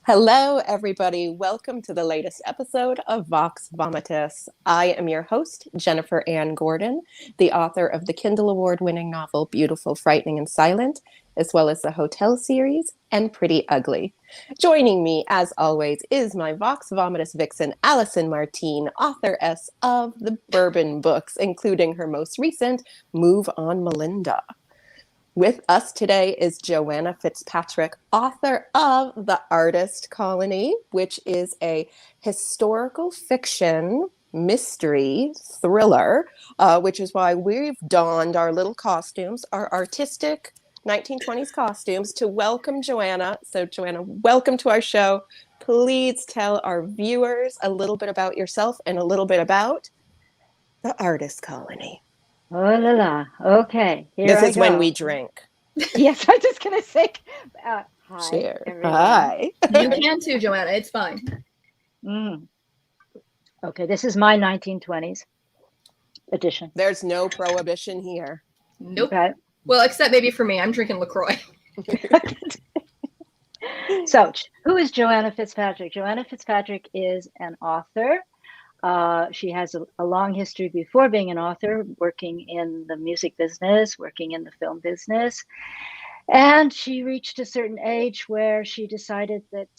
Hello, everybody. Welcome to the latest episode of Vox Vomitus. I am your host, Jennifer Ann Gordon, the author of the Kindle Award-winning novel Beautiful, Frightening, and Silent, as well as the Hotel series and Pretty Ugly. Joining me, as always, is my Vox Vomitus vixen, Allison Martine, authoress of the Bourbon books, including her most recent, Move on Melinda. With us today is Joanna FitzPatrick, author of The Artist Colony, which is a historical fiction mystery thriller, which is why we've donned our little costumes, our artistic 1920s costumes, to welcome Joanna. So, Joanna, welcome to our show. Please tell our viewers a little bit about yourself and a little bit about The Artist Colony. Oh la la. Okay, This is when we drink. Yes, I was just gonna say. Hi, Cheers. everyone. Hi. You can too, Joanna. It's fine. Okay, this is my 1920s edition. There's no prohibition here. Nope. Okay. Well, except maybe for me. I'm drinking LaCroix. So, who is Joanna FitzPatrick? Joanna FitzPatrick is an author. She has a long history before being an author, working in the music business, working in the film business. And she reached a certain age where she decided that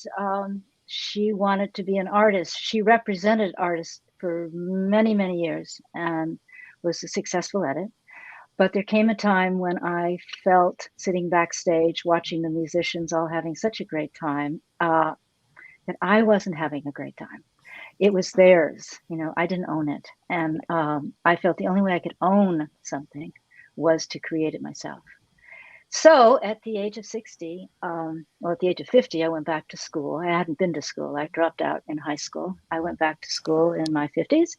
she wanted to be an artist. She represented artists for many, many years and was successful at it. But there came a time when I felt, sitting backstage, watching the musicians all having such a great time, that I wasn't having a great time. It was theirs, I didn't own it. And I felt the only way I could own something was to create it myself. So at the age of 60, at the age of 50, I went back to school. I hadn't been to school. I dropped out in high school. I went back to school in my 50s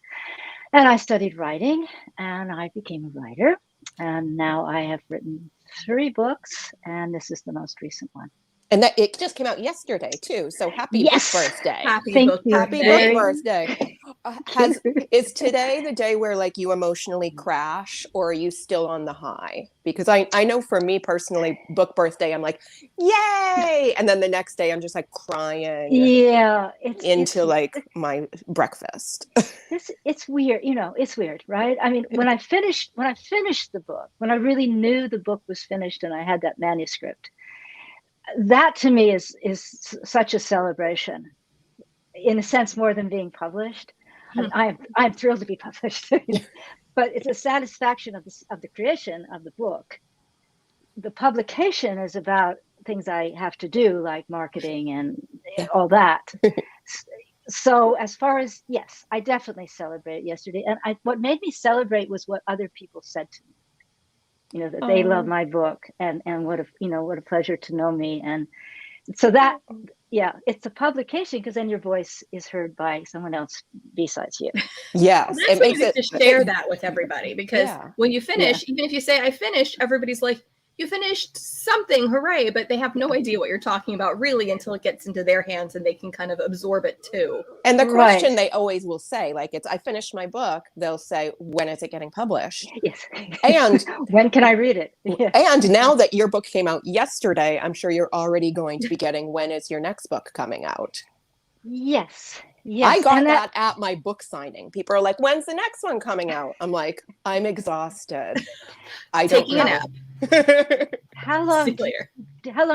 and I studied writing and I became a writer. And now I have written 3 books and this is the most recent one. And that it just came out yesterday too. So happy book birthday! Happy book birthday! Is today the day where you emotionally crash, or are you still on the high? Because I know for me personally, book birthday, I'm like, yay! And then the next day I'm just crying. Yeah, into my breakfast. It's weird, it's weird, right? I mean, when I finished the book, when I really knew the book was finished and I had that manuscript, that to me is such a celebration, in a sense, more than being published. I'm thrilled to be published, but it's a satisfaction of the creation of the book. The publication is about things I have to do, like marketing and all that. So as far as, yes, I definitely celebrated yesterday. And what made me celebrate was what other people said to me. That they love my book and what a pleasure to know me. And so that, it's a publication because then your voice is heard by someone else besides you. Yes. Well, it makes it to share that with everybody because when you finish, even if you say I finished, everybody's like, you finished something, hooray, but they have no idea what you're talking about really until it gets into their hands and they can kind of absorb it too. And the question they always will say, I finished my book, they'll say, when is it getting published? Yes. And when can I read it? Yeah. And now that your book came out yesterday, I'm sure you're already going to be getting, when is your next book coming out? Yes. I got that at my book signing. People are like, when's the next one coming out? I'm like, I'm exhausted. I don't Taking a nap. How long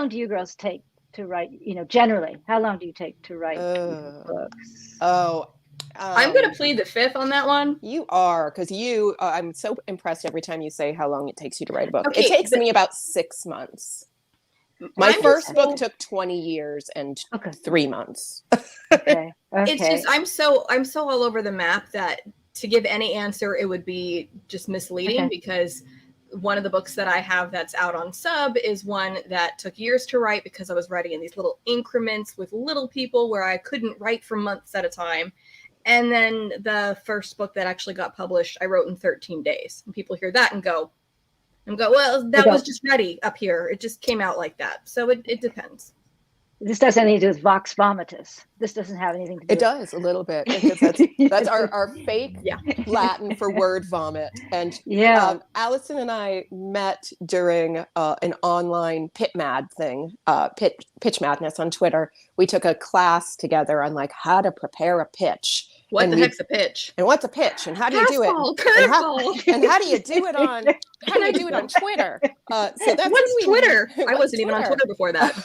do you girls take to write? Generally, how long do you take to write books? I'm going to plead the fifth on that one. You are, because I'm so impressed every time you say how long it takes you to write a book. Okay, it takes me about 6 months. My first book took 20 years and 3 months. Okay. It's just I'm so all over the map that to give any answer it would be just misleading because one of the books that I have that's out on sub is one that took years to write because I was writing in these little increments with little people where I couldn't write for months at a time. And then the first book that actually got published, I wrote in 13 days. And people hear that and go, well, that was just ready up here. It just came out like that. So it depends. This doesn't have anything to do with Vox Vomitus. This doesn't have anything to do It does a little bit, because that's our fake Latin for word vomit. And Allison and I met during an online pitch madness on Twitter. We took a class together on like how to prepare a pitch. What the heck's a pitch? And what's a pitch? And how do you do it? And how do you do it on Twitter? So that's what's Twitter? I wasn't even on Twitter before that.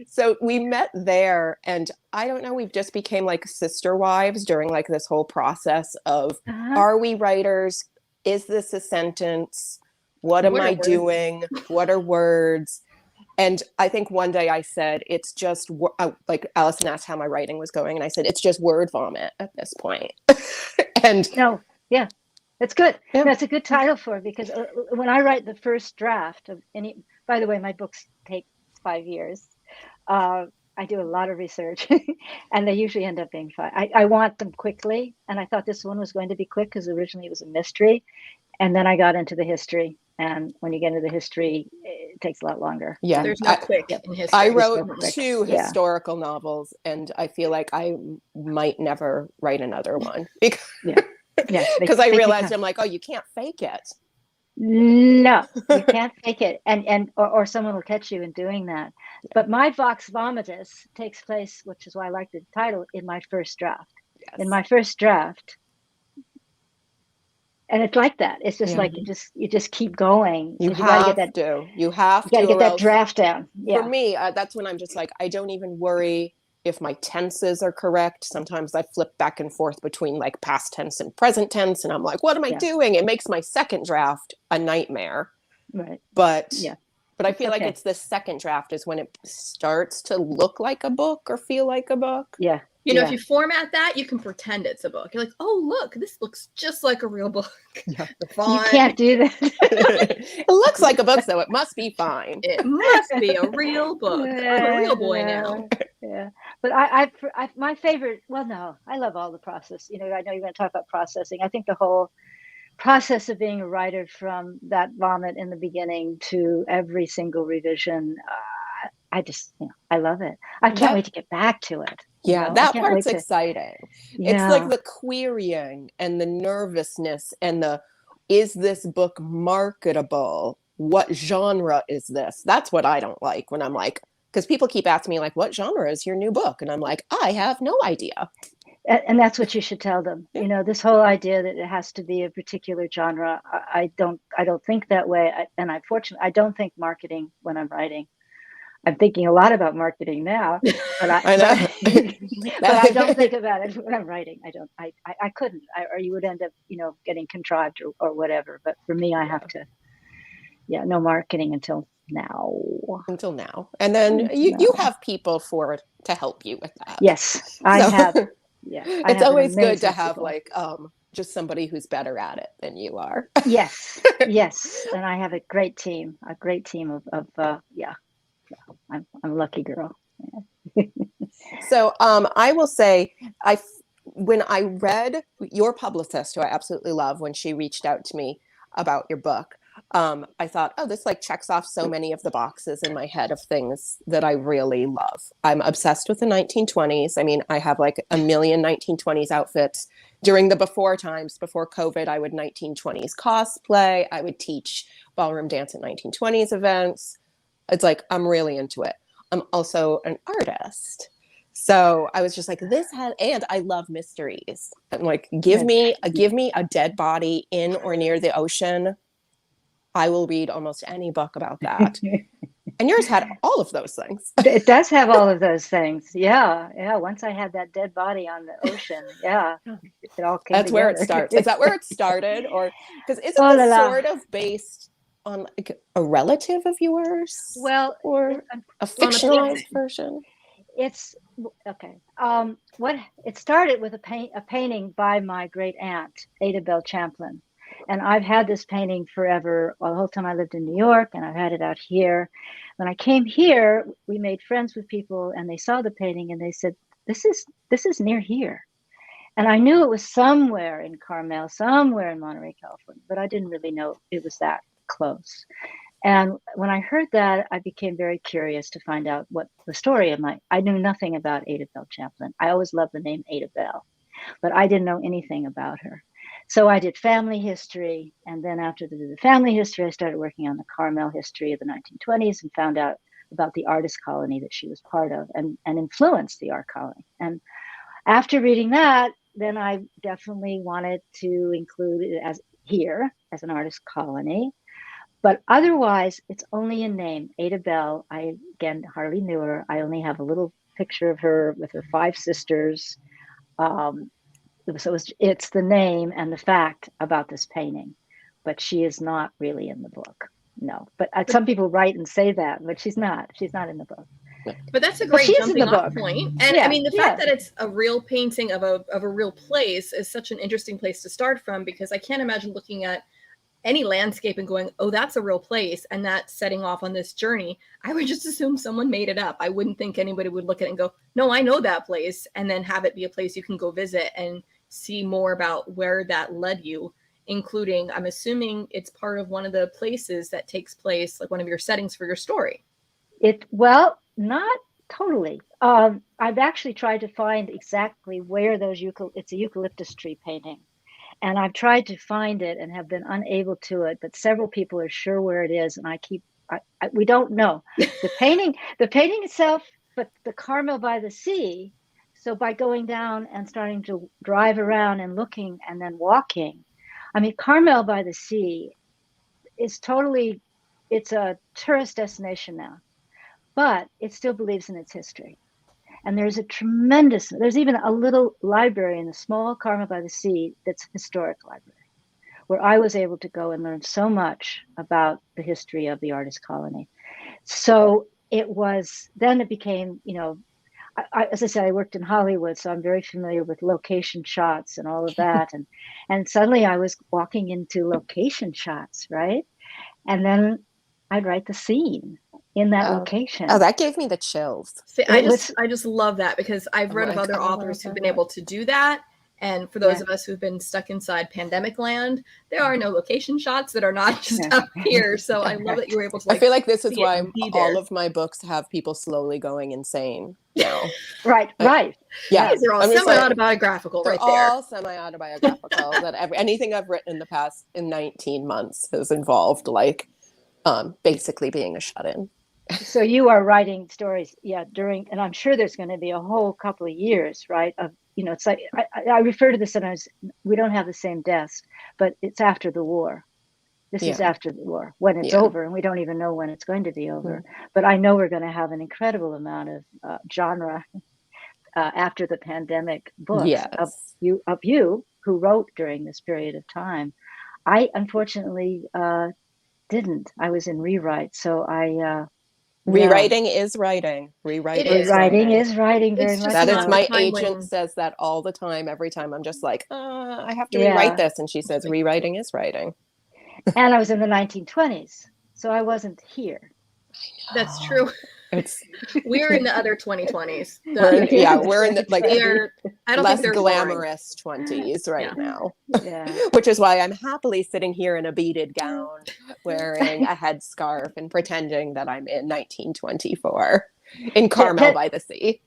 So we met there, and I don't know, we've just became like sister wives during like this whole process of, are we writers? Is this a sentence? What am I doing? What are words? And I think one day I said, it's just like Allison asked how my writing was going. And I said, it's just word vomit at this point. And it's good. Yeah. That's a good title for it, because when I write the first draft of any, by the way, my books take 5 years. I do a lot of research and they usually end up being fun. I want them quickly. And I thought this one was going to be quick because originally it was a mystery. And then I got into the history. And when you get into the history, it takes a lot longer. Yeah. There's no quick in history. I wrote 2 historical novels, and I feel like I might never write another one because I realized I'm like, oh, you can't fake it. No, you can't fake it, or someone will catch you in doing that. But my Vox Vomitus takes place, which is why I like the title, in my first draft. Yes. In my first draft, and it's like that. It's just like you just keep going. You have to get that draft down. Yeah. For me, that's when I'm just like, I don't even worry if my tenses are correct. Sometimes I flip back and forth between like past tense and present tense, and I'm like, what am I doing? It makes my second draft a nightmare. Right. But I feel like it's the second draft is when it starts to look like a book or feel like a book. Yeah. You know, if you format that, you can pretend it's a book. You're like, oh, look, this looks just like a real book. Yeah. You can't do that. It looks like a book, so it must be fine. It must be a real book. I'm a real boy now. Yeah. But I my favorite, well, no, I love all the process. You know, I know you're going to talk about processing. I think the whole process of being a writer, from that vomit in the beginning to every single revision, I just, I love it. I can't wait to get back to it. Yeah, that part's exciting. It's like the querying and the nervousness and is this book marketable? What genre is this? That's what I don't like when I'm like, because people keep asking me like, what genre is your new book? And I'm like, I have no idea. And that's what you should tell them. You know, this whole idea that it has to be a particular genre, I don't think that way. And unfortunately, I don't think marketing when I'm writing. I'm thinking a lot about marketing now, but I know. But I don't think about it when I'm writing. I couldn't, or you would end up, getting contrived or whatever. But for me, I have to, no marketing until now. And then you have people to help you with that. Yes, I have. Yeah. It's always good to have like, just somebody who's better at it than you are. Yes. And I have a great team of I'm a lucky girl. Yeah. So I will say, when I read your publicist, who I absolutely love, when she reached out to me about your book, I thought, oh, this like checks off so many of the boxes in my head of things that I really love. I'm obsessed with the 1920s. I mean, I have like a million 1920s outfits. During the before times, before COVID, I would 1920s cosplay. I would teach ballroom dance at 1920s events. It's like, I'm really into it. I'm also an artist. So I was just like, and I love mysteries. I'm like, give me a dead body in or near the ocean. I will read almost any book about that. And yours had all of those things. It does have all of those things. Yeah. Once I had that dead body on the ocean, it all came That's together. where it starts. Is that where it started? Or because isn't it sort of based on like a relative of yours? Well, or a fictionalized version? It's okay. It started with a painting by my great aunt, Ada Bell Champlin. And I've had this painting forever, the whole time I lived in New York, and I've had it out here. When I came here, we made friends with people, and they saw the painting, and they said, this is near here. And I knew it was somewhere in Carmel, somewhere in Monterey, California, but I didn't really know it was that close. And when I heard that, I became very curious to find out what the story of I knew nothing about Ada Bell Champlin. I always loved the name Ada Bell, but I didn't know anything about her. So I did family history. And then after the family history, I started working on the Carmel history of the 1920s and found out about the artist colony that she was part of and influenced the art colony. And after reading that, then I definitely wanted to include it as an artist colony. But otherwise, it's only in name. Ada Bell, I, again, hardly knew her. I only have a little picture of her with her 5 sisters. So it's the name and the fact about this painting. But she is not really in the book. No. But some people write and say that, but she's not. She's not in the book. But that's a great jumping off point. And yeah, I mean, the fact that it's a real painting of a real place is such an interesting place to start from, because I can't imagine looking at any landscape and going, oh, that's a real place, and that's setting off on this journey. I would just assume someone made it up. I wouldn't think anybody would look at it and go, no, I know that place, and then have it be a place you can go visit and see more about where that led you, including, I'm assuming it's part of one of the places that takes place, like one of your settings for your story. Well, not totally. I've actually tried to find exactly where it's a eucalyptus tree painting. And I've tried to find it and have been unable to it, but several people are sure where it is. And we don't know. The painting itself, but the Carmel by the Sea. So by going down and starting to drive around and looking and then walking, I mean, Carmel by the Sea is it's a tourist destination now, but it still believes in its history. And there's even a little library in the small Carmel by the Sea that's a historic library, where I was able to go and learn so much about the history of the artist colony. So it became, as I said, I worked in Hollywood, so I'm very familiar with location shots and all of that. And suddenly I was walking into location shots, right? And then I'd write the scene in that location. Oh, that gave me the chills. See, I just love that, because I've read of other authors who've been able to do that. And for those of us who've been stuck inside pandemic land, there are no location shots that are not just up here. So I love that you were able to. I feel like this is why all of my books have people slowly going insane now. Right. Yeah, they're all semi-autobiographical, right there. They're all semi-autobiographical. That anything I've written in the past 19 months has involved basically being a shut-in. So you are writing stories, and I'm sure there's going to be a whole couple of years, right? Of, it's like, I refer to this sometimes, we don't have the same desk, but it's after the war. This is after the war, when it's over, and we don't even know when it's going to be over. But I know we're going to have an incredible amount of genre after the pandemic books of you who wrote during this period of time. I unfortunately didn't. I was in rewrite, so rewriting is writing. Rewriting is writing very much. That is, my agent says that all the time. Every time I'm just like, I have to rewrite this, and she says rewriting is writing. And I was in the 1920s, so I wasn't here. That's true. We're in the other 2020s. We're in the I don't less think they're glamorous 20s now. Yeah. Which is why I'm happily sitting here in a beaded gown, wearing a headscarf and pretending that I'm in 1924 in Carmel by the Sea.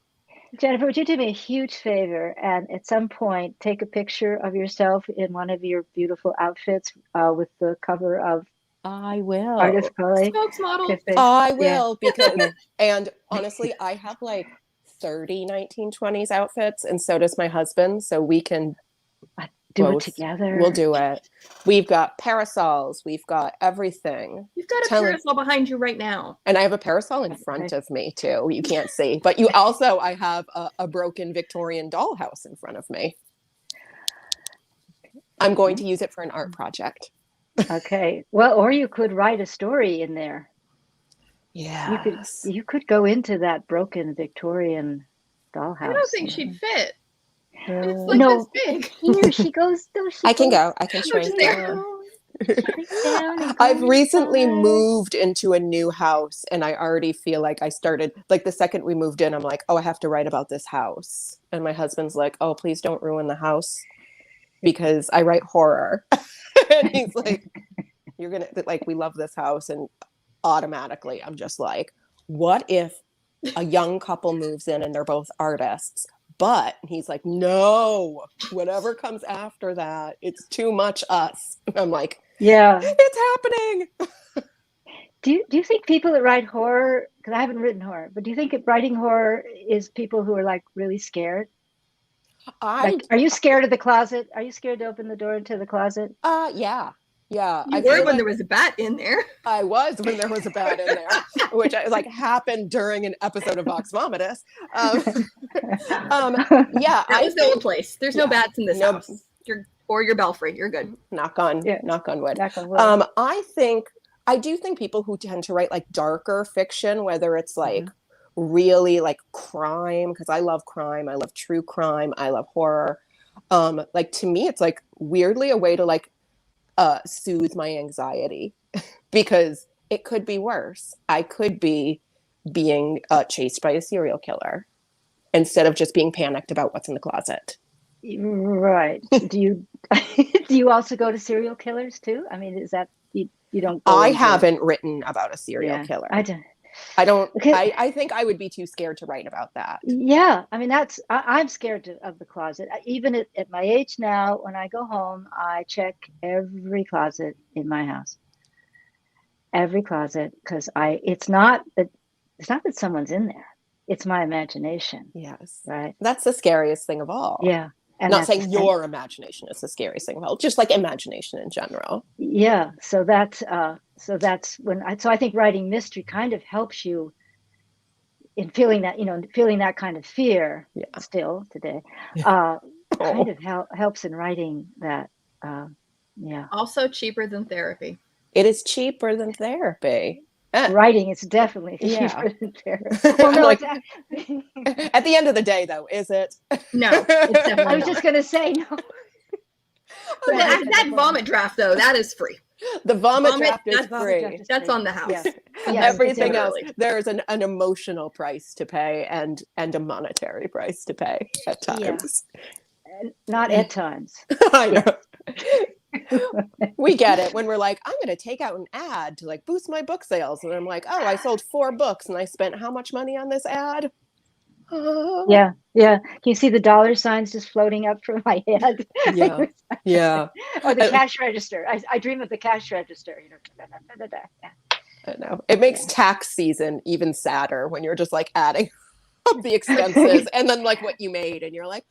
Jennifer, would you do me a huge favor and at some point take a picture of yourself in one of your beautiful outfits with the cover of I will. Artist Colony. Spokesmodel. I will, because, and honestly, I have 30 1920s outfits, and so does my husband, so we can do it together. We'll do it. We've got parasols. We've got everything. You've got a parasol behind you right now. And I have a parasol in front of me, too. You can't see. But I have a broken Victorian dollhouse in front of me. I'm going to use it for an art project. Okay. Well, or you could write a story in there. Yeah. You could go into that broken Victorian dollhouse. I don't think she'd fit. It's no, this big. Here she goes. I can go. I can shrink down. I've recently moved into a new house, and I already feel like I started, the second we moved in, I'm like, oh, I have to write about this house. And my husband's like, oh, please don't ruin the house, because I write horror. And he's like, you're going to, we love this house. And automatically I'm just like, what if a young couple moves in and they're both artists? But he's like, no, whatever comes after that, it's too much us. And I'm like, Yeah. it's happening. Do you think people that write horror, because I haven't written horror, but do you think writing horror is people who are like really scared? Like, are you scared of the closet? Are you scared to open the door into the closet? Yeah. Yeah. You were when there was a bat in there. I was when there was a bat in there, which like happened during an episode of Vox Vomitus. Yeah. That was the old place. There's no bats in this house. Or your belfry. You're good. Knock on wood. Knock on wood. I do think people who tend to write like darker fiction, whether it's like really like crime, because I love crime, I love true crime, I love horror. Like to me, it's like weirdly a way to like soothe my anxiety because it could be worse. I could be being chased by a serial killer instead of just being panicked about what's in the closet. Right. Do you also go to serial killers too? I mean, is that you don't go I haven't written about a serial killer. I don't. I think I would be too scared to write about that. Yeah, I mean I'm scared of the closet. Even at my age now, when I go home, I check every closet in my house. Every closet, because it's not that someone's in there. It's my imagination. Yes. Right. That's the scariest thing of all. Yeah. And not saying your imagination is the scariest thing of all, just like imagination in general. Yeah. So that's when I think writing mystery kind of helps you in feeling that kind of fear still today. Kind of helps in writing that. Also cheaper than therapy. It is cheaper than therapy. Writing is definitely cheaper than therapy. Well, no, like, at the end of the day, though, is it? No, it's definitely I was just going to say no. that vomit draft, though, that is free. The vomit draft is free. That's on the house. Yes. Everything else, there's an emotional price to pay and a monetary price to pay at times. Yeah. Not at times. I know. We get it when we're like, I'm going to take out an ad to like boost my book sales. And I'm like, oh, I sold 4 books and I spent how much money on this ad? Yeah. Can you see the dollar signs just floating up from my head? Yeah. Or the cash register. I dream of the cash register. I know. It makes tax season even sadder when you're just like adding up the expenses and then like what you made and you're like,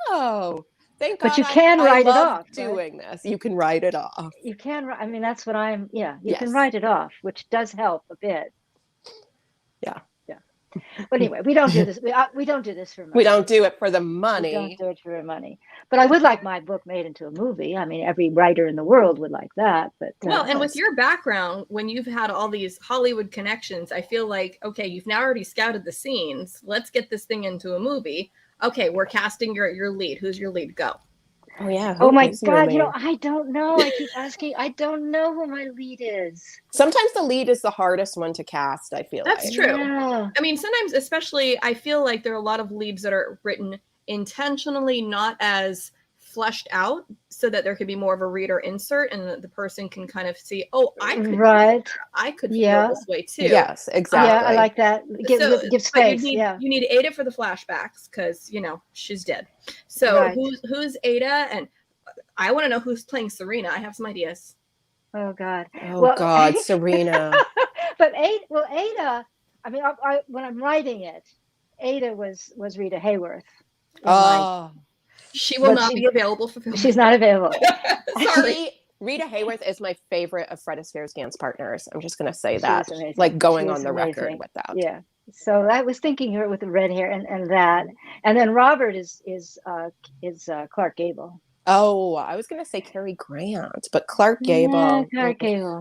oh, thank God. But you can write it off. Doing this, you can write it off. You can. I mean, that's what I'm. Yeah, you can write it off, which does help a bit. Yeah. But anyway, we don't do this. We don't do this for money. We don't do it for the money. We don't do it for money. But I would like my book made into a movie. I mean, every writer in the world would like that. But well, and with your background, when you've had all these Hollywood connections, I feel like, okay, you've now already scouted the scenes. Let's get this thing into a movie. Okay, we're casting your lead. Who's your lead? Go. Oh yeah. Oh my God! I don't know. I keep asking. I don't know who my lead is. Sometimes the lead is the hardest one to cast. I feel that's like. true. Yeah. I mean, sometimes, especially, I feel like there are a lot of leads that are written intentionally not as fleshed out, so that there could be more of a reader insert, and the person can kind of see, oh, I could, I could feel this way too. Yes, exactly. Yeah, I like that. Give space. You need Ada for the flashbacks because she's dead. So who's Ada? And I want to know who's playing Serena. I have some ideas. Oh God. God, Serena. But Ada. I mean, when I'm writing it, Ada was Rita Hayworth. She will not be available for filming. She's not available. Sorry. Rita Hayworth is my favorite of Fred Astaire's dance partners. I'm just going to say that, like going on the record with that. Yeah. So I was thinking her with the red hair and that, and then Robert is Clark Gable. Oh, I was going to say Cary Grant, but Clark Gable. Yeah,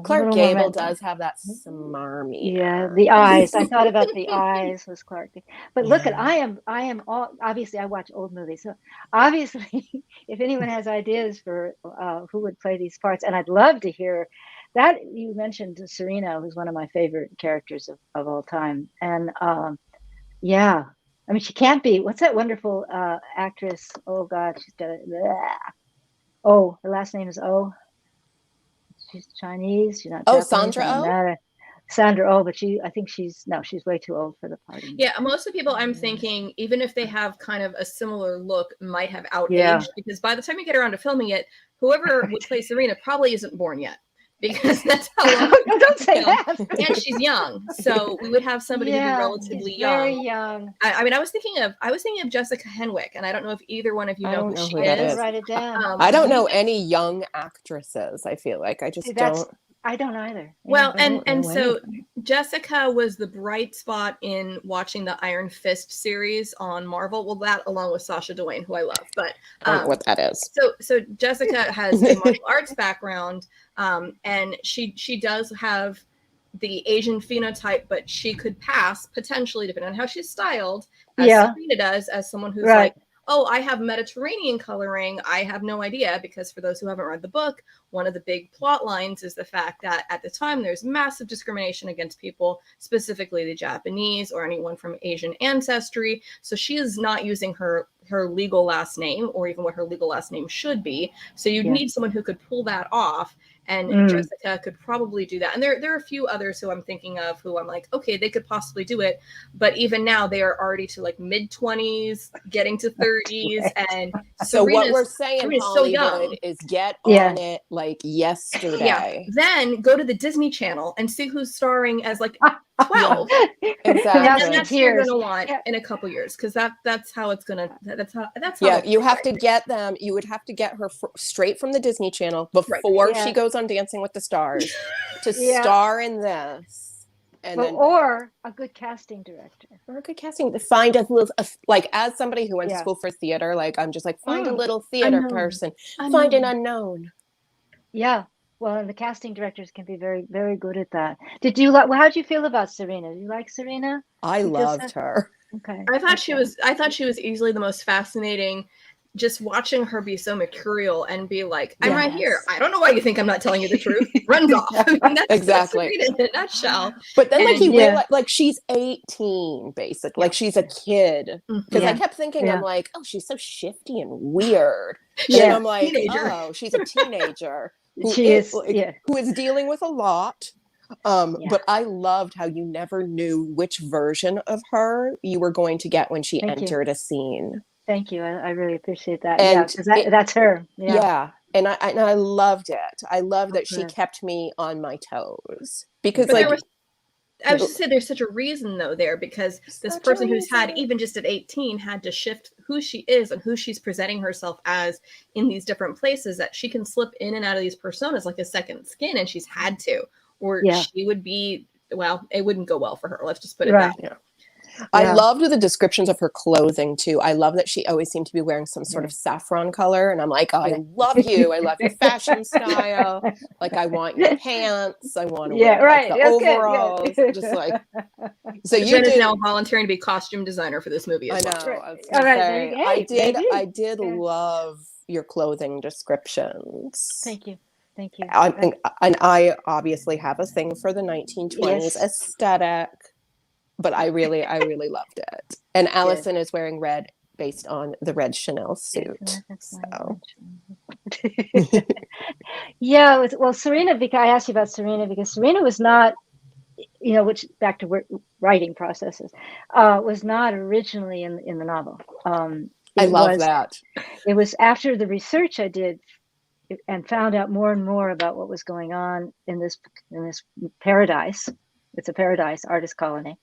Clark Gable does have that smarmy. Yeah, the eyes. I thought about the eyes was Clark. But look I am all, obviously I watch old movies. So obviously if anyone has ideas for who would play these parts, and I'd love to hear that. You mentioned Serena, who's one of my favorite characters of all time. And I mean, she can't be. What's that wonderful actress? Oh God, she's got a. Oh, her last name is Oh. She's Chinese. She's not. Oh, Japanese, Sandra Oh. Sandra Oh, but I think she's way too old for the part. Yeah, most of the people I'm thinking, even if they have kind of a similar look, might have outaged, Yeah. because by the time you get around to filming it, whoever would play Serena probably isn't born yet, because that's how long. No, don't say that. And she's young, so we would have somebody who'd be relatively young. Very young. I mean, I was thinking of Jessica Henwick, and I don't know if either one of you know who she is. Write it down. I don't know any young actresses. I feel like I just don't. I don't either. Well, and so Jessica was the bright spot in watching the Iron Fist series on Marvel. Well, that along with Sacha Dhawan, who I love, but I don't know what that is. So Jessica has a martial arts background, and she does have the Asian phenotype, but she could pass potentially, depending on how she's styled, as Serena does, as someone who's like, oh, I have Mediterranean coloring. I have no idea, because for those who haven't read the book, one of the big plot lines is the fact that at the time there's massive discrimination against people, specifically the Japanese or anyone from Asian ancestry. So she is not using her legal last name, or even what her legal last name should be. So you need someone who could pull that off. And Jessica could probably do that. And there are a few others who I'm thinking of who I'm like, okay, they could possibly do it. But even now they are already to like mid-20s, getting to 30s. And so what we're saying, Hollywood, is get on it like yesterday. Yeah. Then go to the Disney Channel and see who's starring as like 12. Exactly. And that's what you're gonna want in a couple years, because that's how it's gonna. That's how. Yeah, you have to get them. You would have to get her straight from the Disney Channel before she goes on Dancing with the Stars to star in this, and then or a good casting director, or a good casting. Find a little, like, as somebody who went to school for theater, like I'm just like, find a little theater person, find an unknown. Yeah. Well, and the casting directors can be very, very good at that. Did you like? Well, how did you feel about Serena? Did you like Serena? I loved her. Okay. I thought she was easily the most fascinating. Just watching her be so mercurial and be like, I'm right here. I don't know why you think I'm not telling you the truth. Runs off. That's exactly. That's in a nutshell. But then, like, you realize, like, she's 18, basically. Like, she's a kid. Because I kept thinking, I'm like, oh, she's so shifty and weird. And I'm like, oh, she's a teenager. Who is dealing with a lot. But I loved how you never knew which version of her you were going to get when she entered a scene. Thank you. I really appreciate that. And that's her. Yeah. And I loved it. I love that she kept me on my toes, because I was just saying, there's such a reason though there, because this person who's had, even just at 18, had to shift who she is and who she's presenting herself as in these different places, that she can slip in and out of these personas like a second skin, and she's had to, or she would be, well, it wouldn't go well for her. Let's just put it that way. I loved the descriptions of her clothing too. I love that she always seemed to be wearing some sort of saffron color, and I'm like, oh, I love you. I love your fashion style. Like, I want your pants. I want to wear like, the overalls. Just like, so Jen is now volunteering to be costume designer for this movie as well. All right, I did love your clothing descriptions. Thank you. And I obviously have a thing for the 1920s aesthetic. But I really loved it. And Allison is wearing red based on the red Chanel suit. So. Well, Serena, because I asked you about Serena, because Serena was not, which back to writing processes, was not originally in the novel. I love that. It was after the research I did and found out more and more about what was going on in this paradise. It's a paradise, artist colony.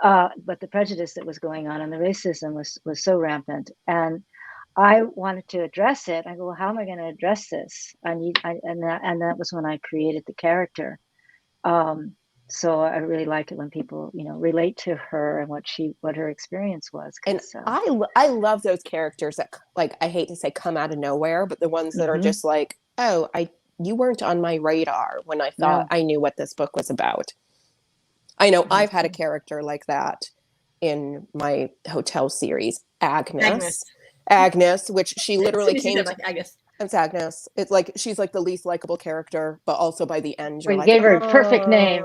But the prejudice that was going on and the racism was so rampant. And I wanted to address it. I go, well, how am I going to address this? And that was when I created the character. So I really like it when people, relate to her and what her experience was. And I love those characters that, like, I hate to say come out of nowhere, but the ones that are just like, oh, you weren't on my radar when I thought I knew what this book was about. I know I've had a character like that in my hotel series, Agnes, which she literally came to. Agnes. It's Agnes. It's like she's like the least likable character, but also by the end, you gave her a perfect name.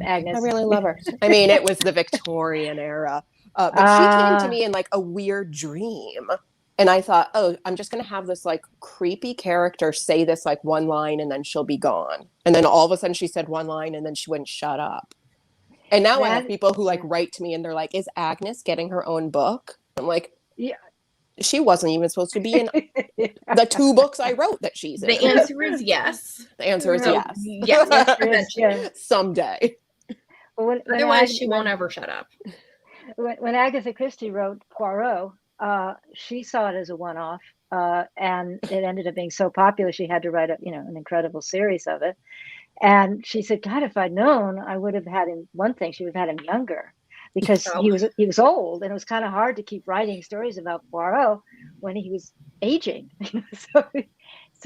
Agnes. I really love her. I mean, it was the Victorian era, but she came to me in like a weird dream, And I thought, oh, I'm just going to have this like creepy character say this like one line and then she'll be gone. And then all of a sudden she said one line and then she wouldn't shut up. And now I have people who like write to me and they're like, is Agnes getting her own book? I'm like, yeah. She wasn't even supposed to be in the 2 books I wrote that she's in. The answer is yes. The answer is yes. Yes. Someday. Otherwise, she won't ever shut up. When Agatha Christie wrote Poirot, she saw it as a one-off, and it ended up being so popular she had to write an incredible series of it. And she said, God, if I'd known, I would have had him. One thing, she would have had him younger, because he was old, and it was kind of hard to keep writing stories about Poirot when he was aging. so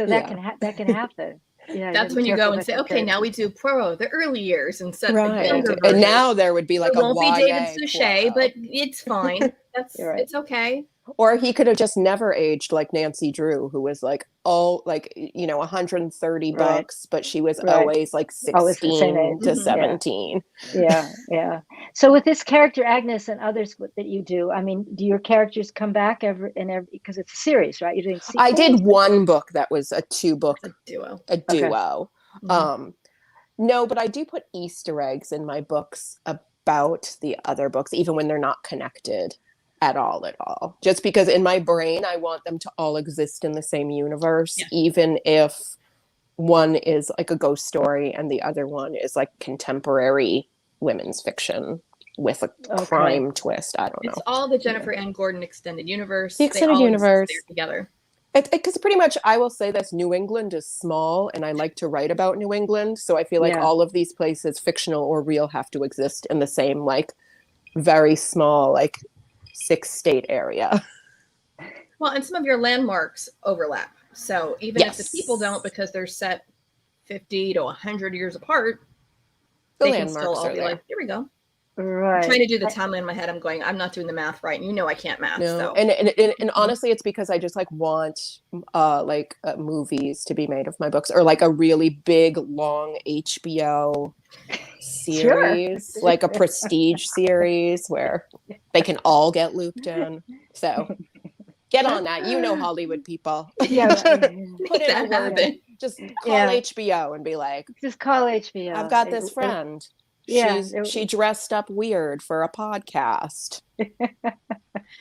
that can happen. Yeah, that's when you go and say, okay, now we do Poirot, the early years, instead of the younger version. And now there would be like it won't be David Suchet, but it's fine. It's okay. Or he could have just never aged like Nancy Drew, who was like, 130 books, but she was always like 16 to 17. Yeah. So with this character, Agnes, and others that you do, I mean, do your characters come back every because it's a series, right? You're doing sequels? I did one book that was a 2-book, duo. Okay. No, but I do put Easter eggs in my books about the other books, even when they're not connected at all, just because in my brain I want them to all exist in the same universe, even if one is like a ghost story and the other one is like contemporary women's fiction with a crime twist. I don't know. It's all the Jennifer Ann Gordon extended universe. The extended universe together. Because pretty much, I will say this: New England is small, and I like to write about New England. So I feel like all of these places, fictional or real, have to exist in the same like very small like 6-state area. Well, and some of your landmarks overlap. So even if the people don't, because they're set 50 to 100 years apart, the they landmarks can still all be there. like, here we go. Right. I'm trying to do the timeline in my head. I'm going, I'm not doing the math right. And I can't math. No. So. And honestly, it's because I just like want movies to be made of my books, or like a really big, long HBO series, like a prestige series where they can all get looped in. So get on that. Hollywood people. Put it happen. Just call HBO and be like, just call HBO. I've got this friend. She dressed up weird for a podcast.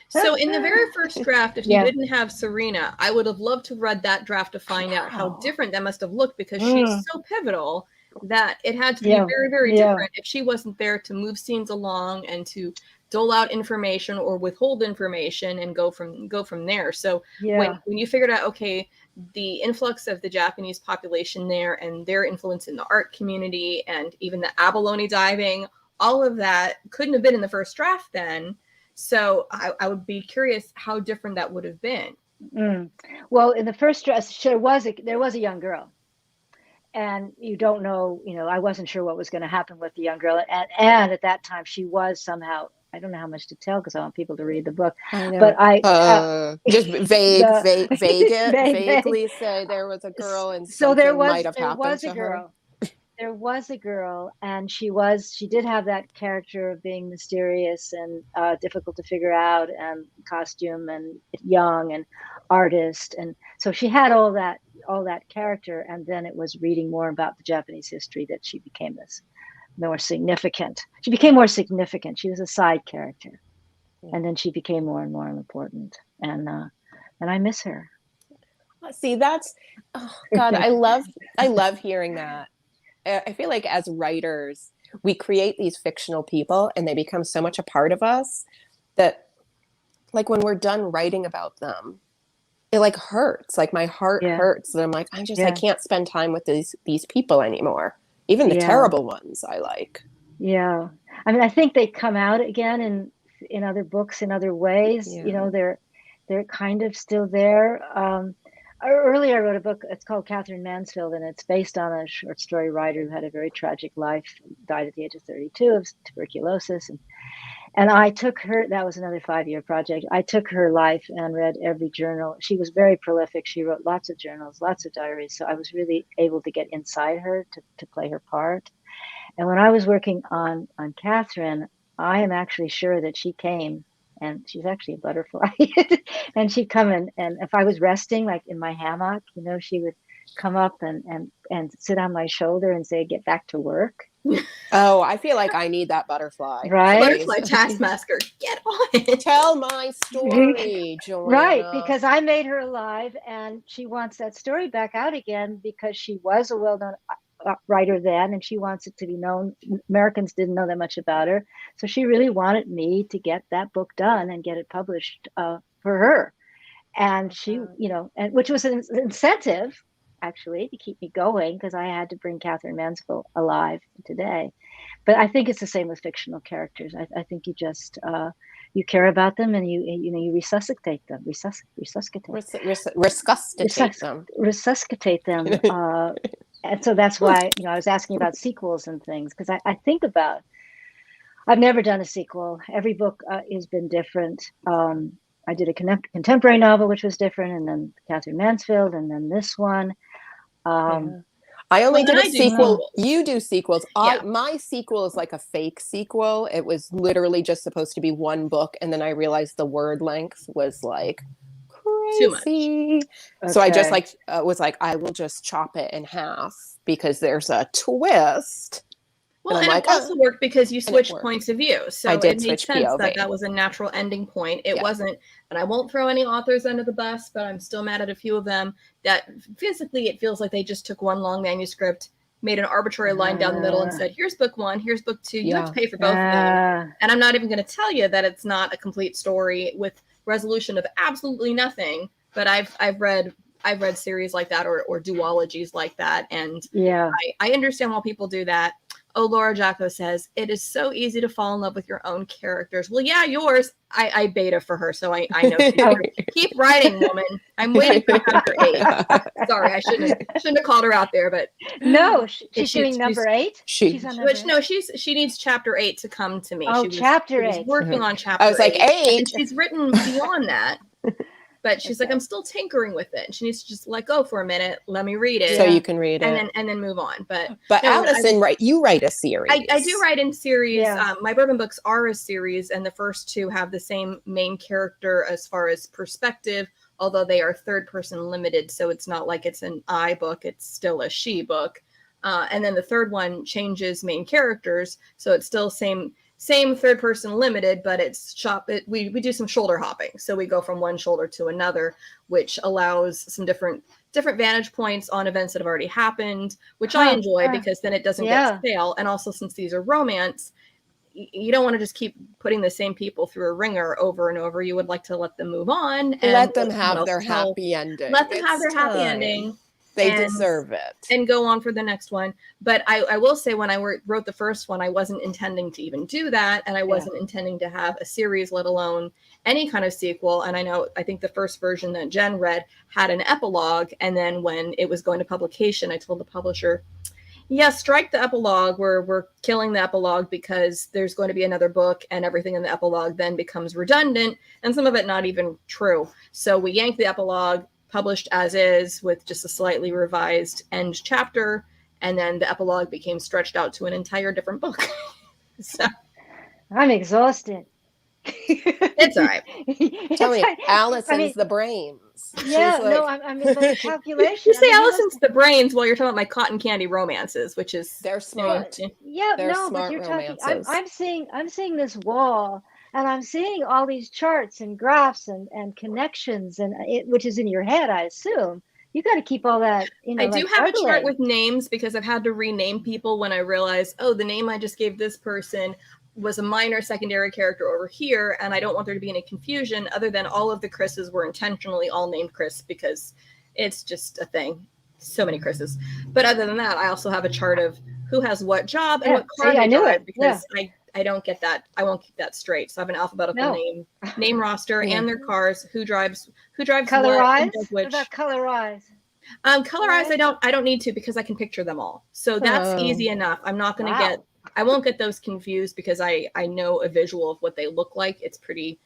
So in the very first draft, if you didn't have Serena, I would have loved to read that draft to find out how different that must have looked, because she's so pivotal that it had to be very, very different if she wasn't there to move scenes along and to dole out information or withhold information and go from there. So when you figured out, okay, the influx of the Japanese population there and their influence in the art community and even the abalone diving, all of that couldn't have been in the first draft then. So I would be curious how different that would have been. Well, in the first draft, there was a young girl. And you don't know, I wasn't sure what was going to happen with the young girl. And at that time, she was somehow, I don't know how much to tell because I want people to read the book. But just vaguely say there was a girl and something might have happened to her. There was a girl, and she did have that character of being mysterious and difficult to figure out, and costume and young and artist, and so she had all that character. And then it was reading more about the Japanese history that she became more significant. She became more significant. She was a side character, and then she became more and more important. And I miss her. See, that's God. I love hearing that. I feel like as writers, we create these fictional people and they become so much a part of us that like when we're done writing about them, it like hurts. Like my heart hurts. And I'm like, I can't spend time with these people anymore. Even the terrible ones I like. Yeah. I mean, I think they come out again in other books in other ways. Yeah. They're kind of still there. Earlier, I wrote a book. It's called Katherine Mansfield, and it's based on a short story writer who had a very tragic life, died at the age of 32 of tuberculosis. And I took her, that was another 5-year project. I took her life and read every journal. She was very prolific. She wrote lots of journals, lots of diaries. So I was really able to get inside her to play her part. And when I was working on Katherine, I am actually sure that she came and she's actually a butterfly. And she'd come in, and if I was resting, like in my hammock, she would come up and sit on my shoulder and say, "Get back to work." Oh, I feel like I need that butterfly. Right? Butterfly taskmaster, get on it. Tell my story, Joanna. Right, because I made her alive, and she wants that story back out again because she was a well-known writer then, and she wants it to be known. Americans didn't know that much about her, so she really wanted me to get that book done and get it published for her. And she, and which was an incentive, actually, to keep me going, because I had to bring Katherine Mansfield alive today. But I think it's the same with fictional characters. I think you just you care about them, and you resuscitate them, resuscitate them. And so that's why I was asking about sequels and things, because I think about. I've never done a sequel. Every book has been different. I did a contemporary novel, which was different, and then Katherine Mansfield, and then this one. I only did a sequel. You do sequels. Yeah. My sequel is like a fake sequel. It was literally just supposed to be one book, and then I realized the word length was like crazy. Too much. So I just was like, I will just chop it in half because there's a twist. Well, and it also worked because you switched points of view. So I did it made sense POV. that was a natural ending point. It wasn't, and I won't throw any authors under the bus, but I'm still mad at a few of them that physically it feels like they just took one long manuscript, made an arbitrary line down the middle and said, here's book one, here's book two. You have to pay for both of them. And I'm not even going to tell you that it's not a complete story with resolution of absolutely nothing. But I've read series like that or duologies like that. And I understand why people do that. Oh, Laura Jacko says, it is so easy to fall in love with your own characters. Well, yeah, yours. I beta for her, so I know. Keep writing, woman. I'm waiting for chapter 8. Sorry, I shouldn't have called her out there, but no, she's doing number 8. She's on number 8. No, she needs chapter 8 to come to me. Oh, chapter 8. She was working on chapter 8. I was like 8. And she's written beyond that. But she's like, I'm still tinkering with it. And she needs to just let go for a minute. Let me read it. So you can read it. And then move on. But Allison, you write a series. I do write in series. Yeah. My bourbon books are a series. And the first 2 have the same main character as far as perspective, although they are third person limited. So it's not like it's an I book. It's still a she book. And then the third one changes main characters. So it's still same third person limited, but it's we do some shoulder hopping. So we go from one shoulder to another, which allows some different vantage points on events that have already happened, which I enjoy because then it doesn't get stale. And also, since these are romance, you don't want to just keep putting the same people through a ringer over and over. You would like to let them move on and let them have their happy ending. Let them have their happy ending. They deserve it. And go on for the next one. But I will say, when I wrote the first one, I wasn't intending to even do that. And I wasn't intending to have a series, let alone any kind of sequel. And I think the first version that Jen read had an epilogue. And then when it was going to publication, I told the publisher, strike the epilogue. We're killing the epilogue because there's going to be another book and everything in the epilogue then becomes redundant. And some of it not even true. So we yanked the epilogue, published as is with just a slightly revised end chapter, and then the epilogue became stretched out to an entire different book. So I'm exhausted. It's all right. Tell me, Allison's the brains. Yeah, I'm in the calculation. You say Allison's the brains while you're talking about my cotton candy romances, which is they're smart. They're smart, but you're romances. I'm seeing this wall. And I'm seeing all these charts and graphs and connections, which is in your head, I assume. You got to keep all that. I do have a chart with names because I've had to rename people when I realized, the name I just gave this person was a minor secondary character over here, and I don't want there to be any confusion. Other than all of the Chris's were intentionally all named Chris because it's just a thing. So many Chris's. But other than that, I also have a chart of who has what job and what car they drive because I don't get that. I won't keep that straight. So I have an alphabetical name roster and their cars, who drives colorize. What about colorize? Colorize. I don't need to because I can picture them all. So that's easy enough. I'm not going to I won't get those confused because I know a visual of what they look like. It's pretty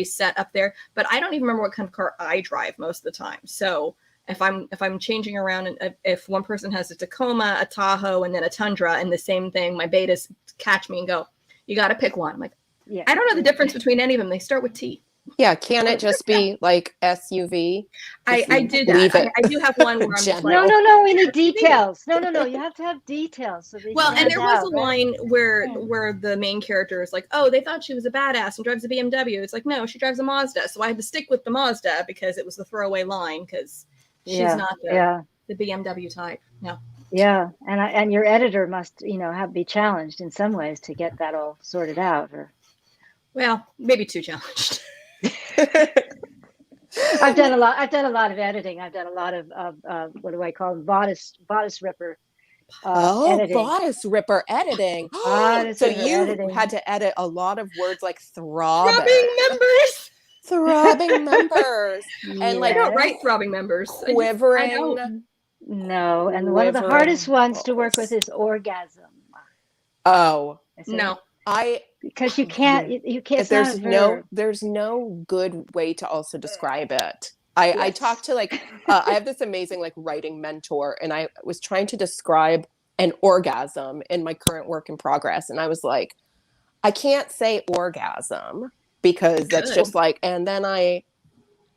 set up there, but I don't even remember what kind of car I drive most of the time. So if I'm changing around and if one person has a Tacoma, a Tahoe, and then a Tundra and the same thing, my betas catch me and go, you got to pick one. I'm like, Yeah. I don't know the difference between any of them. They start with T. Yeah, can it just be like SUV? I do leave that. it I do have one where I'm just like, No, we need details. No, you have to have details so they well, and stand there was a out, right? line where the main character is like, oh, they thought she was a badass and drives a BMW. It's like, no, she drives a Mazda. So I had to stick with the Mazda because it was the throwaway line because she's not the BMW type. No. Yeah, and your editor must, be challenged in some ways to get that all sorted out. Or well, maybe too challenged. I've done a lot of editing. I've done a lot of what do I call them? Bodice ripper. Editing. Bodice ripper editing. Bodice So ripper you editing. had to edit a lot of words like throbbing members. Throbbing members. And like, I don't write throbbing members. Quivering. I don't. No, and one of the hardest ones to work with is orgasm. Oh no, because you can't. There's no good way to also describe it. I talked to I have this amazing writing mentor, and I was trying to describe an orgasm in my current work in progress, and I was like, I can't say orgasm because that's just and then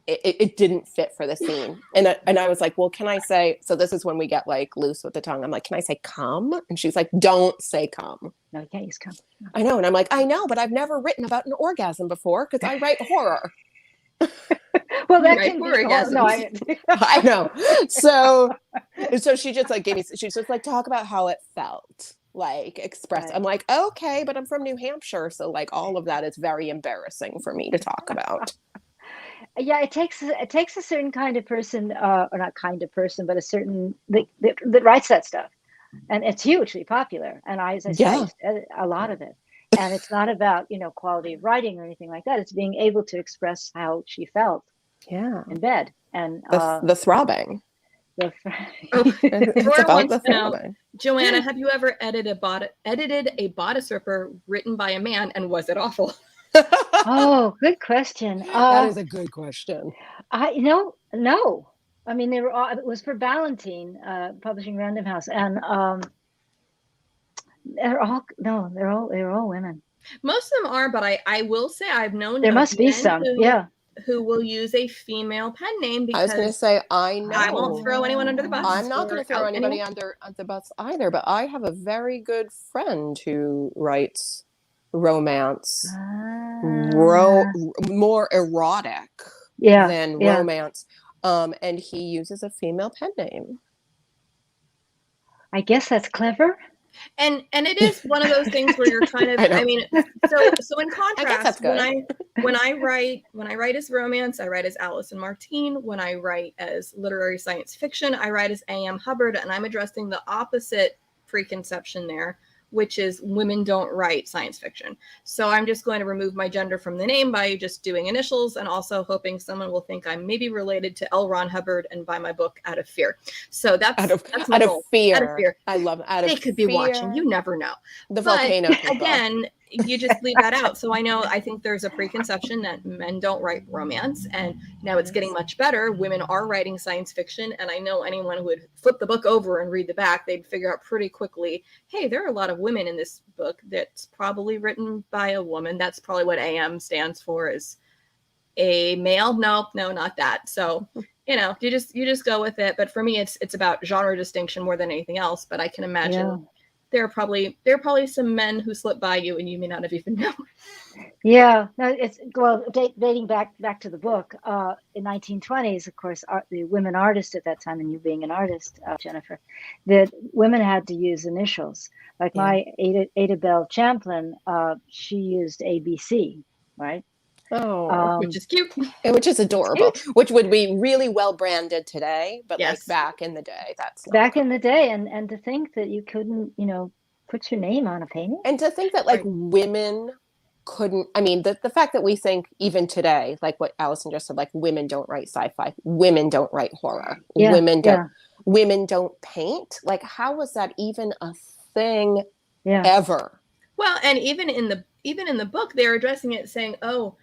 it didn't fit for the scene, and I was like, well, can I say? So this is when we get loose with the tongue. I'm like, can I say come? And she's like, don't say come. No, you can't use come. I know, and I'm like, I know, but I've never written about an orgasm before because I write horror. Well, that can be orgasms. No, I know. So she just gave me. She's just talk about how it felt, express. Right. I'm like, okay, but I'm from New Hampshire, so all of that is very embarrassing for me to talk about. Yeah, it takes a certain kind of person, or not kind of person, but a certain that writes that stuff, and it's hugely popular. And as I say, a lot of it. And it's not about quality of writing or anything like that. It's being able to express how she felt. In bed, and the throbbing. It's about the throbbing. Joanna, have you ever edited a bodice ripper written by a man, and was it awful? Oh, good question. That is a good question. No. I mean, they were all. It was for Ballantine, publishing Random House, and they're all women. Most of them are, but I will say I've known there must be some, who will use a female pen name because I was going to say, I know. I won't throw anyone under the bus. I'm not going to throw anybody under the bus either, but I have a very good friend who writes romance, more erotic than romance, and he uses a female pen name. I guess that's clever. And it is one of those things where you're kind of so in contrast, when I write as romance, I write as Allison Martine. When I write as literary science fiction, I write as A.M. Hubbard, and I'm addressing the opposite preconception there, which is women don't write science fiction. So I'm just going to remove my gender from the name by just doing initials, and also hoping someone will think I'm maybe related to L. Ron Hubbard and buy my book out of fear. So that's out of fear. Out of fear. I love it. They could be watching. You never know. The volcano people. Again, you just leave that out. So I think there's a preconception that men don't write romance, and now it's getting much better. Women are writing science fiction, and I know anyone who would flip the book over and read the back, they'd figure out pretty quickly, hey, there are a lot of women in this book that's probably written by a woman. That's probably what AM stands for, is a male. No, not that. So you just go with it. But for me, it's about genre distinction more than anything else. But I can imagine. Yeah. There are probably some men who slip by you and you may not have even known. Yeah, no, it's dating back to the book. In 1920s, of course, the women artists at that time, and you being an artist, Jennifer, that women had to use initials. Like my Ada Bell Champlin, she used ABC, right? Oh, which is cute. Which is adorable. Which would be really well branded today, but back in the day, that's not back in the day, and to think that you couldn't, put your name on a painting, and to think that women couldn't. I mean, the fact that we think even today, like what Allison just said, women don't write sci-fi, women don't write horror, women don't paint. How was that even a thing ever? Well, and even in the book, they're addressing it, saying, "Oh."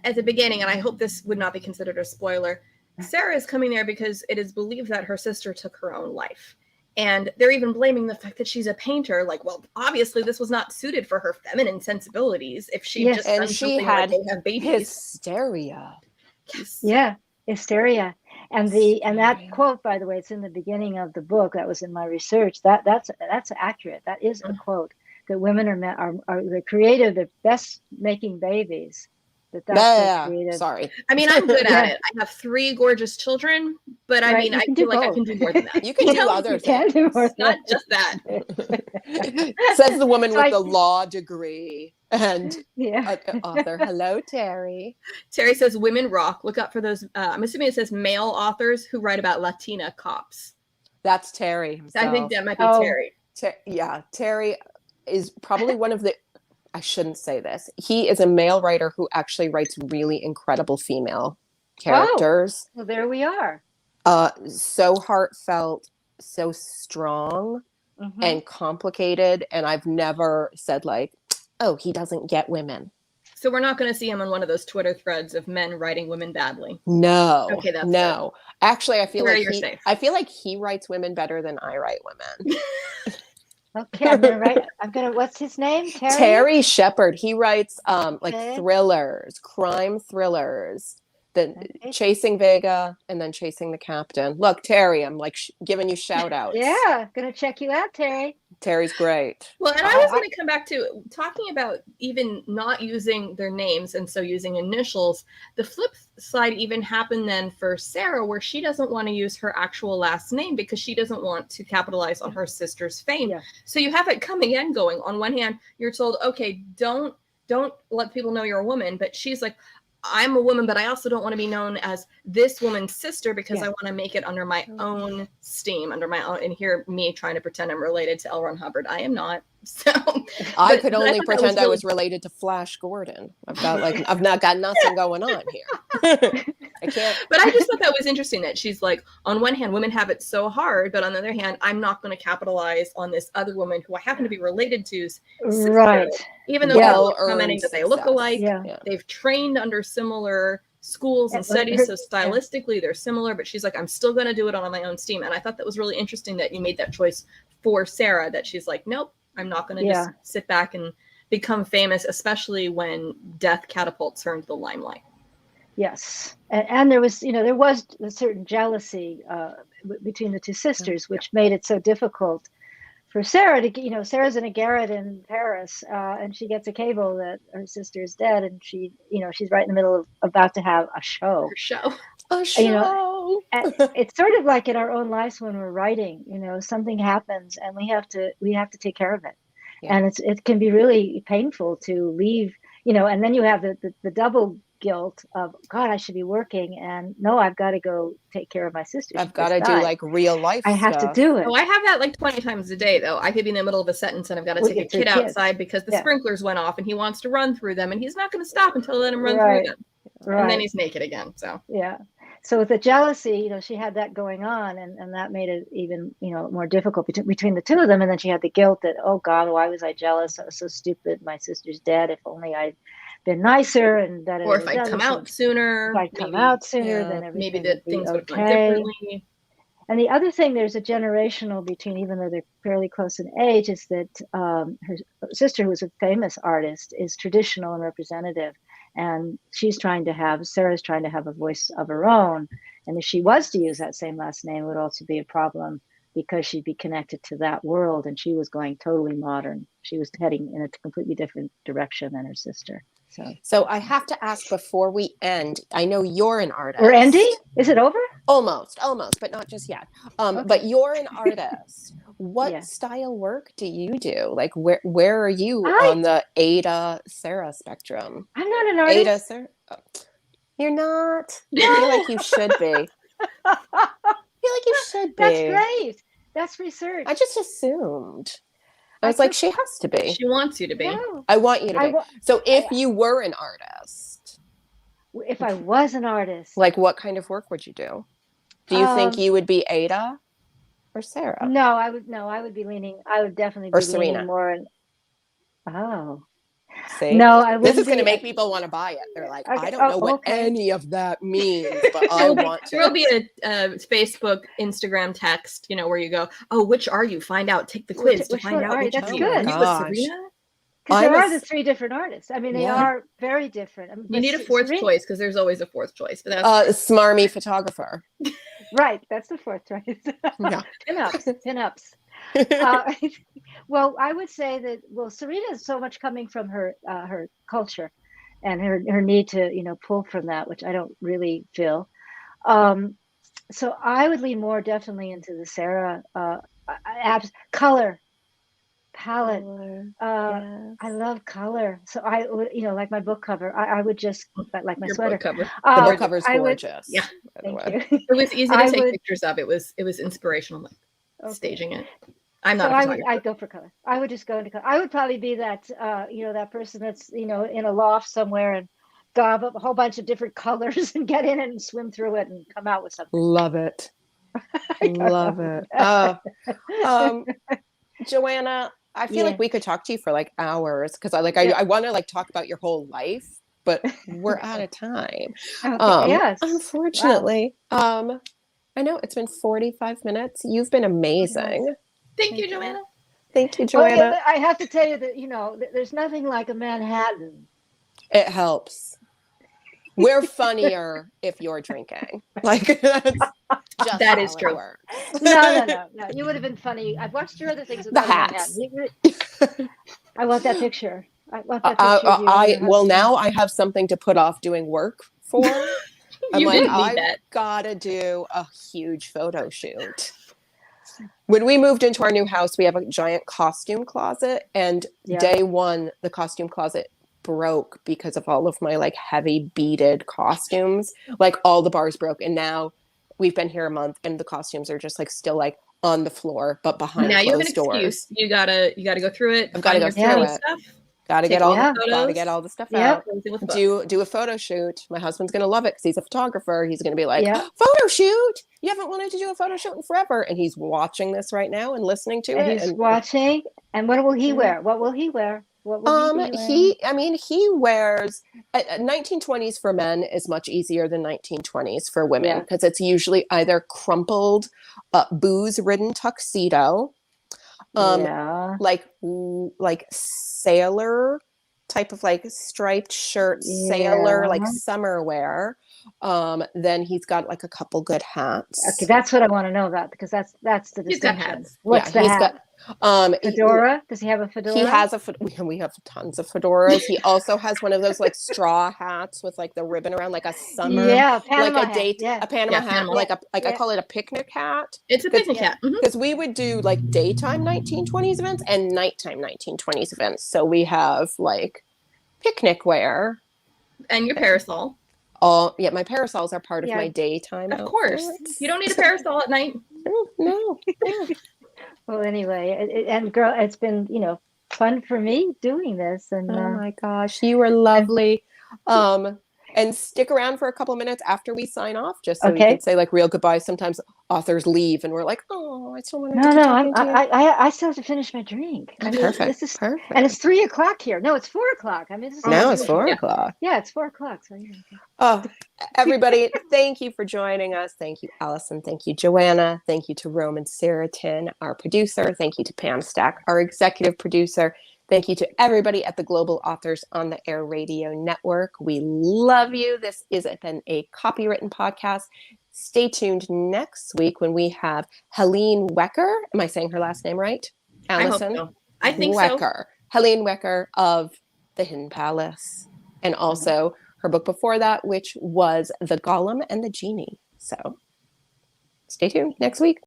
At the beginning, and I hope this would not be considered a spoiler, Sarah is coming there because it is believed that her sister took her own life. And they're even blaming the fact that she's a painter. Like, well, obviously this was not suited for her feminine sensibilities. If she just done she something had like they have babies. hysteria. Yes. Yeah, hysteria. And that quote, by the way, it's in the beginning of the book. That was in my research. That's accurate. That is a quote, that women are the creative, the best making babies. That's creative. Sorry. I mean, I'm good at it. I have 3 gorgeous children, but I mean, I feel like I can do more than that. You can do other things. Do more not just that. Says the woman with the law degree and author. Hello, Terry. Terry says, women rock. Look up for those. I'm assuming it says male authors who write about Latina cops. That's Terry himself. I think that might be Terry. Terry is probably one of the, I shouldn't say this. He is a male writer who actually writes really incredible female characters. Well, there we are. So heartfelt, so strong, and complicated. And I've never said like, oh, he doesn't get women. So we're not going to see him on one of those Twitter threads of men writing women badly. No. Okay, that's no. Good. Actually, I feel like he writes women better than I write women. Okay, I'm gonna write. What's his name? Terry Shepard. He writes thrillers, crime thrillers. Chasing Vega and then Chasing the Captain. Look, Terry, I'm like giving you shout outs. Yeah, gonna check you out, Terry. Terry's great. Well, and I was going to come back to talking about even not using their names and so using initials. The flip side even happened then for Sarah, where she doesn't want to use her actual last name because she doesn't want to capitalize on her sister's fame. Yeah. So you have it coming and going. On one hand, you're told, okay, don't let people know you're a woman, but she's like, I'm a woman, but I also don't want to be known as this woman's sister because I want to make it under my own steam, under my own, and hear me trying to pretend I'm related to L. Ron Hubbard. I am not. So I could only pretend I was related to Flash Gordon. I've not got nothing going on here. I can't. But I just thought that was interesting that she's like, on one hand, women have it so hard, but on the other hand, I'm not going to capitalize on this other woman who I happen to be related to's sister, right? Even though people are commenting that they look alike, they've trained under similar schools and studies, so stylistically they're similar. But she's like, I'm still going to do it on my own steam, and I thought that was really interesting that you made that choice for Sarah. That she's like, nope. I'm not going to just sit back and become famous, especially when death catapults her into the limelight. Yes. And there was a certain jealousy between the two sisters, which made it so difficult for Sarah to, Sarah's in a garret in Paris, and she gets a cable that her sister is dead, and she's right in the middle of about to have a show. A show. It's sort of like in our own lives when we're writing, something happens and we have to take care of it. Yeah. And it can be really painful to leave, and then you have the double guilt of, God, I should be working, and no, I've got to go take care of my sister. I've got to do like real life I have stuff. to do it. Oh, I have that like 20 times a day though. I could be in the middle of a sentence and I've got to take a kid outside because the sprinklers went off and he wants to run through them and he's not going to stop until I let him run through them. Right. And then he's naked again. So So with the jealousy, she had that going on, and that made it even, more difficult between the two of them. And then she had the guilt that, oh God, why was I jealous? I was so stupid. My sister's dead. If only I'd been nicer, and that. Or if I'd come out sooner. If I'd come out sooner, then everything maybe the things would have gone differently. And the other thing, there's a generational between, even though they're fairly close in age, is that her sister, who was a famous artist, is traditional and representative. And Sarah's trying to have a voice of her own. And if she was to use that same last name, it would also be a problem because she'd be connected to that world. And she was going totally modern. She was heading in a completely different direction than her sister. So I have to ask before we end, I know you're an artist. We're ending? Is it over? Almost, but not just yet. But you're an artist. What style work do you do? Like where are you on the Ada Sarah spectrum? I'm not an artist. Ada Sarah. Oh. You're not. I feel like you should be. That's great. That's research. I just assumed. I was like, she has to be. She wants you to be. No. I want you to be. So if you were an artist. If I was an artist. Like what kind of work would you do? Do you think you would be Ada or Sarah? No, I would definitely be leaning more. See? No, I This is wouldn't going to be. make people want to buy it. They're like, Okay. I don't know what Okay. any of that means, but I want to. There'll be a Facebook, Instagram text, where you go, oh, which are you? Find out. Take the quiz to Which find one? out All right, which that's are good. you. Are you a Gosh. Serena? Because there I'm are the 3 different artists. I mean, they Yeah. are very different. I mean, You but need a fourth Serena- choice because there's always a fourth choice. But that's Smarmy photographer. Right, that's the fourth choice. Yeah. Pinups. Well, I would say that Serena is so much coming from her culture, and her need to pull from that, which I don't really feel. So I would lean more definitely into the Sarah color palette. I love color, so I would like my book cover. I would just like my your sweater. book cover. The book cover's I would- gorgeous. Yeah. Thank you. It was easy to I take would- pictures of. It was inspirational, like Okay. staging it. I'm So not a photographer. I'd go for color. I would just go into color. I would probably be that that person that's in a loft somewhere and gob up a whole bunch of different colors and get in it and swim through it and come out with something. Love it. Love it. Joanna, I feel like we could talk to you for like hours because I want to like talk about your whole life, but we're out of time. Okay, yes. Unfortunately. I know it's been 45 minutes. You've been amazing. Thank you, Joanna. Thank you, Oh, Joanna. yeah, I have to tell you that there's nothing like a Manhattan. It helps. We're funnier if you're drinking. Like that's just That how is it true. works. No. You would have been funny. I've watched your other things The about hats. Manhattan. I want that picture. I want that picture. Of you and your Well, husband. now I have something to put off doing work for. I'm You like, didn't need I've that. gotta do a huge photo shoot. When we moved into our new house, we have a giant costume closet, and day one, the costume closet broke because of all of my like heavy beaded costumes. Like all the bars broke, and now we've been here a month, and the costumes are just like still like on the floor, but behind Now you have an closed doors. excuse. You gotta go through it. I've gotta find go your through funny it. stuff. Gotta Take get all all the gotta photos. get all the stuff Yep. out. Everything with the book. Do a photo shoot. My husband's gonna love it because he's a photographer. He's gonna be like, Yeah. photo shoot. You haven't wanted to do a photo shoot in forever, and he's watching this right now and listening to And it. he's watching. And what will he wear? What will he wear? What will he be wearing? He wears 1920s for men is much easier than 1920s for women because it's usually either crumpled, booze-ridden tuxedo, like sailor type of like striped shirt, sailor like summer wear. Then he's got like a couple good hats. Okay, that's what I want to know about because that's the He's got distinction. hats. What's the hat? Fedora? Does he have a fedora? He has we have tons of fedoras. He also has one of those like straw hats with like the ribbon around, like a summer, Panama like a date, hat. a Panama hat, Panama. like I call it a picnic hat. It's a picnic hat. Because we would do like daytime 1920s events and nighttime 1920s events. So we have like picnic wear. And your parasol. My parasols are part of my daytime. Of course. You don't need a parasol at night. No. Well, anyway, and girl, it's been, fun for me doing this. And oh my gosh, you were lovely. And stick around for a couple minutes after we sign off, just so we can say like real goodbye. Sometimes authors leave, and we're like, "Oh, I still want to." I still have to finish my drink. I mean, perfect. This is perfect. And it's 3:00 here. No, it's 4:00. I mean, this is now it's 4:00. Yeah, it's 4:00. So Oh, everybody, thank you for joining us. Thank you, Allison. Thank you, Joanna. Thank you to Roman Saratin, our producer. Thank you to Pam Stack, our executive producer. Thank you to everybody at the Global Authors on the Air Radio Network. We love you. This has been a copywritten podcast. Stay tuned next week when we have Helene Wecker. Am I saying her last name right? Allison? I hope so. I think Wecker. so. Helene Wecker of The Hidden Palace. And also her book before that, which was The Golem and the Genie. So stay tuned next week.